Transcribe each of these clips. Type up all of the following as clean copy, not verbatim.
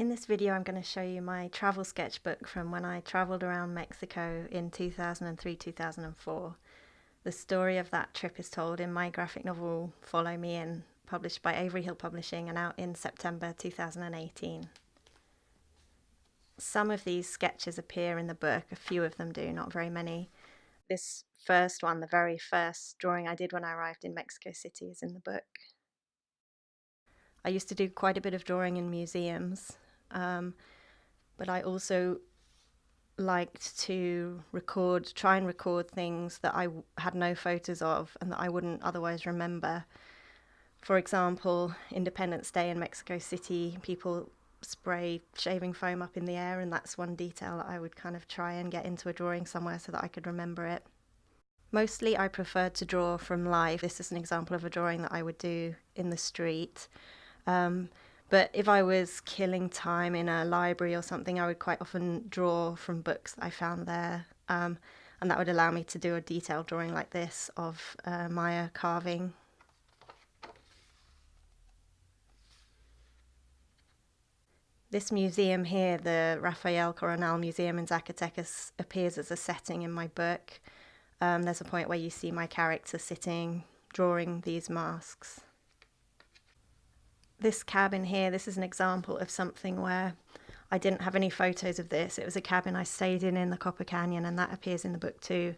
In this video I'm going to show you my travel sketchbook from when I travelled around Mexico in 2003-2004. The story of that trip is told in my graphic novel Follow Me In, published by Avery Hill Publishing and out in September 2018. Some of these sketches appear in the book, a few of them do, not very many. This first one, the very first drawing I did when I arrived in Mexico City, is in the book. I used to do quite a bit of drawing in museums, but I also liked to try and record things that I had no photos of and that I wouldn't otherwise remember. For example, Independence Day in Mexico City, people spray shaving foam up in the air, and that's one detail that I would kind of try and get into a drawing somewhere so that I could remember it. Mostly I preferred to draw from life. This is an example of a drawing that I would do in the street. But if I was killing time in a library or something, I would quite often draw from books that I found there. And that would allow me to do a detailed drawing like this of Maya carving. This museum here, the Rafael Coronel Museum in Zacatecas, appears as a setting in my book. There's a point where you see my character sitting, drawing these masks. This cabin here, this is an example of something where I didn't have any photos of this. It was a cabin I stayed in the Copper Canyon, and that appears in the book too.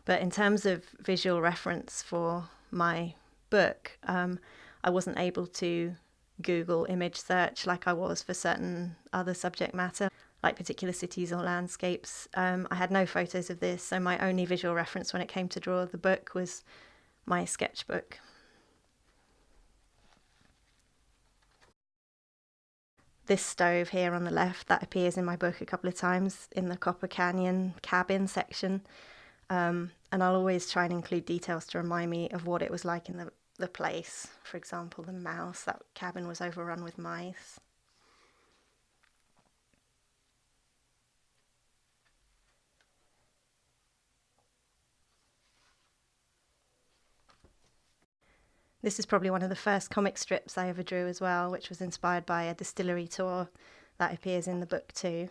But in terms of visual reference for my book, I wasn't able to Google image search like I was for certain other subject matter, like particular cities or landscapes. I had no photos of this, so my only visual reference when it came to draw the book was my sketchbook. This stove here on the left, that appears in my book a couple of times in the Copper Canyon cabin section. And I'll always try and include details to remind me of what it was like in the place. For example, the mouse, that cabin was overrun with mice. This is probably one of the first comic strips I ever drew as well, which was inspired by a distillery tour that appears in the book too.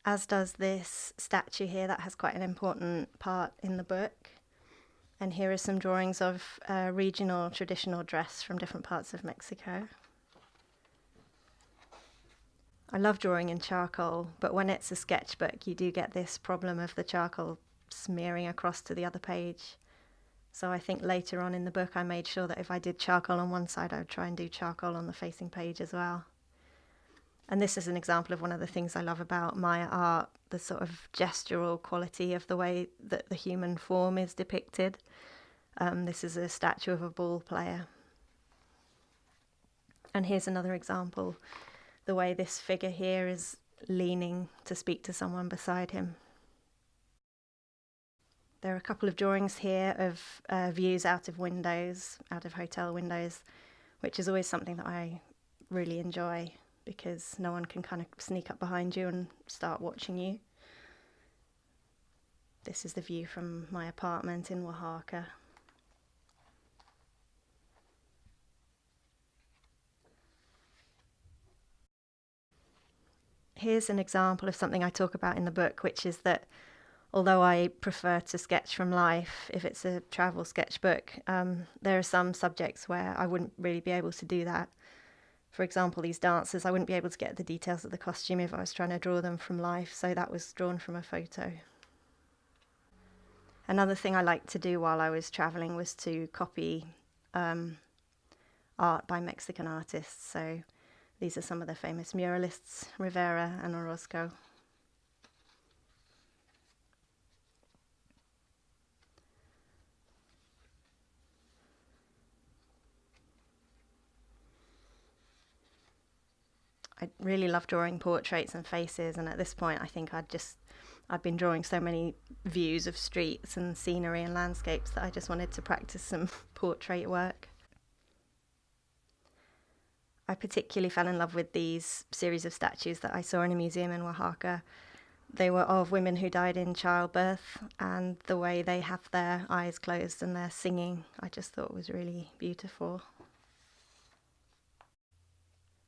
As does this statue here, that has quite an important part in the book. And here are some drawings of regional traditional dress from different parts of Mexico. I love drawing in charcoal, but when it's a sketchbook, you do get this problem of the charcoal smearing across to the other page. So I think later on in the book I made sure that if I did charcoal on one side, I would try and do charcoal on the facing page as well. And this is an example of one of the things I love about Maya art, the sort of gestural quality of the way that the human form is depicted. This is a statue of a ball player. And here's another example, the way this figure here is leaning to speak to someone beside him. There are a couple of drawings here of views out of windows, out of hotel windows, which is always something that I really enjoy because no one can kind of sneak up behind you and start watching you. This is the view from my apartment in Oaxaca. Here's an example of something I talk about in the book, which is that although I prefer to sketch from life, if it's a travel sketchbook, there are some subjects where I wouldn't really be able to do that. For example, these dancers, I wouldn't be able to get the details of the costume if I was trying to draw them from life, so that was drawn from a photo. Another thing I liked to do while I was traveling was to copy art by Mexican artists. So these are some of the famous muralists, Rivera and Orozco. I really love drawing portraits and faces, and at this point I think I'd been drawing so many views of streets and scenery and landscapes that I just wanted to practice some portrait work. I particularly fell in love with these series of statues that I saw in a museum in Oaxaca. They were of women who died in childbirth, and the way they have their eyes closed and they're singing, I just thought was really beautiful.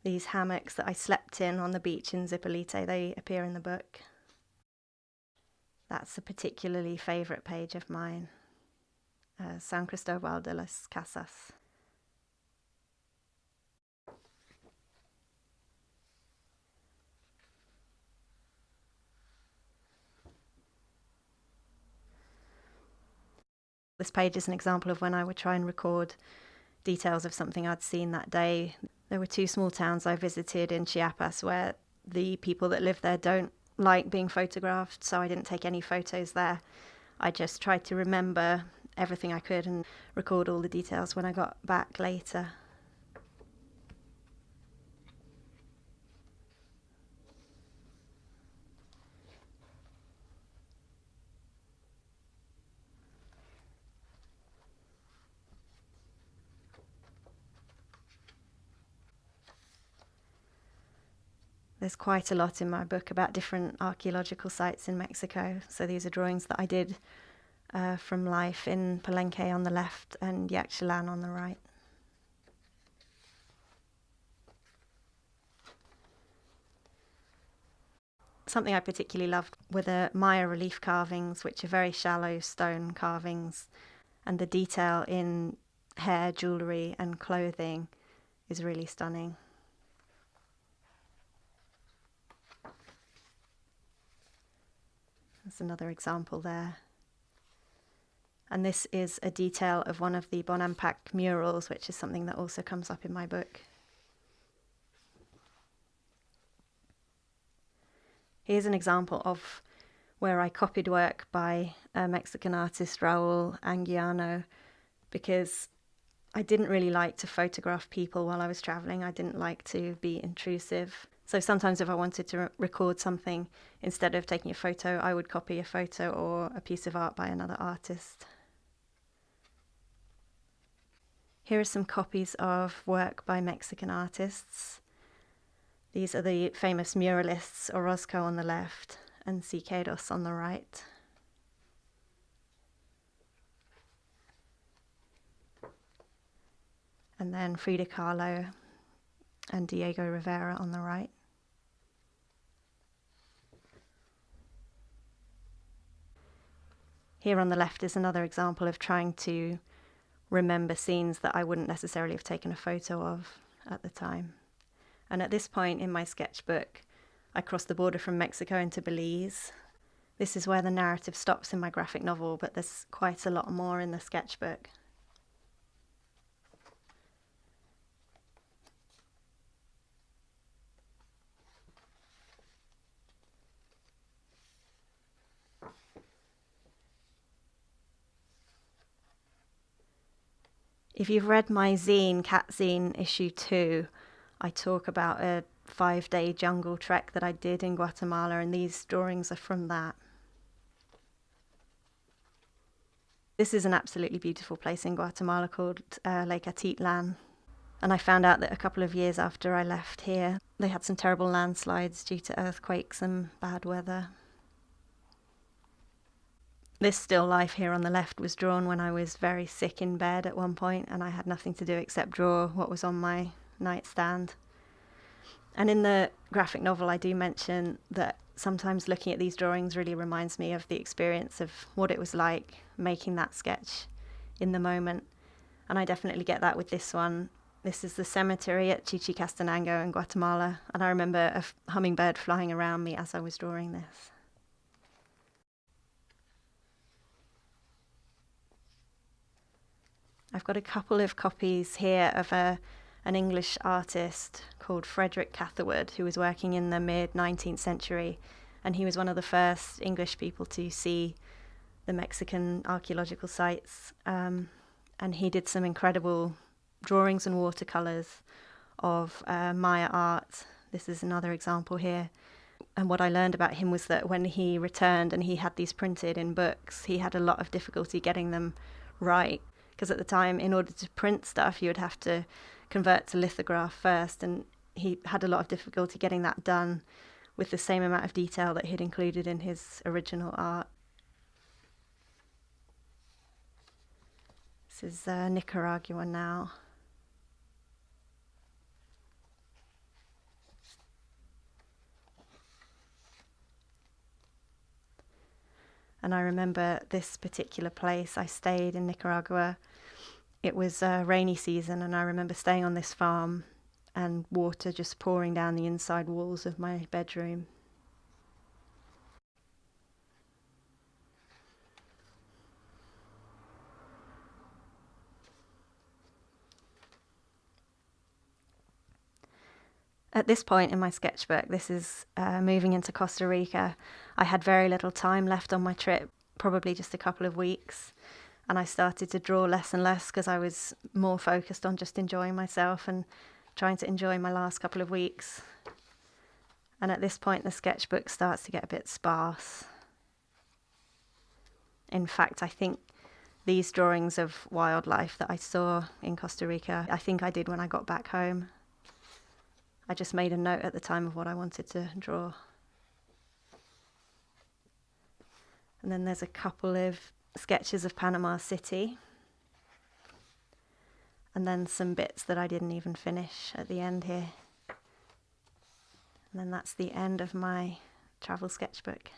These hammocks that I slept in on the beach in Zipolite, they appear in the book. That's a particularly favourite page of mine. San Cristobal de las Casas. This page is an example of when I would try and record details of something I'd seen that day. There were 2 small towns I visited in Chiapas where the people that live there don't like being photographed, so I didn't take any photos there. I just tried to remember everything I could and record all the details when I got back later. There's quite a lot in my book about different archaeological sites in Mexico. So these are drawings that I did from life in Palenque on the left and Yaxchilan on the right. Something I particularly loved were the Maya relief carvings, which are very shallow stone carvings, and the detail in hair, jewellery and clothing is really stunning. There's another example there. And this is a detail of one of the Bonampak murals, which is something that also comes up in my book. Here's an example of where I copied work by a Mexican artist, Raul Anguiano, because I didn't really like to photograph people while I was traveling. I didn't like to be intrusive. So sometimes if I wanted to record something, instead of taking a photo, I would copy a photo or a piece of art by another artist. Here are some copies of work by Mexican artists. These are the famous muralists Orozco on the left and Siqueiros on the right. And then Frida Kahlo and Diego Rivera on the right. Here on the left is another example of trying to remember scenes that I wouldn't necessarily have taken a photo of at the time. And at this point in my sketchbook, I crossed the border from Mexico into Belize. This is where the narrative stops in my graphic novel, but there's quite a lot more in the sketchbook. If you've read my zine, Cat Zine issue 2, I talk about a 5-day jungle trek that I did in Guatemala, and these drawings are from that. This is an absolutely beautiful place in Guatemala called Lake Atitlan. And I found out that a couple of years after I left here, they had some terrible landslides due to earthquakes and bad weather. This still life here on the left was drawn when I was very sick in bed at one point, and I had nothing to do except draw what was on my nightstand. And in the graphic novel, I do mention that sometimes looking at these drawings really reminds me of the experience of what it was like making that sketch in the moment. And I definitely get that with this one. This is the cemetery at Chichicastenango in Guatemala, and I remember a hummingbird flying around me as I was drawing this. I've got a couple of copies here of an English artist called Frederick Catherwood, who was working in the mid-19th century, and he was one of the first English people to see the Mexican archaeological sites, and he did some incredible drawings and watercolours of Maya art. This is another example here. And what I learned about him was that when he returned and he had these printed in books, he had a lot of difficulty getting them right. Because at the time, in order to print stuff, you would have to convert to lithograph first, and he had a lot of difficulty getting that done with the same amount of detail that he'd included in his original art. This is Nicaragua now. And I remember this particular place, I stayed in Nicaragua. It was a rainy season, and I remember staying on this farm and water just pouring down the inside walls of my bedroom. At this point in my sketchbook, this is moving into Costa Rica, I had very little time left on my trip, probably just a couple of weeks. And I started to draw less and less because I was more focused on just enjoying myself and trying to enjoy my last couple of weeks. And at this point, the sketchbook starts to get a bit sparse. In fact, I think these drawings of wildlife that I saw in Costa Rica, I think I did when I got back home. I just made a note at the time of what I wanted to draw. And then there's a couple of sketches of Panama City. And then some bits that I didn't even finish at the end here. And then that's the end of my travel sketchbook.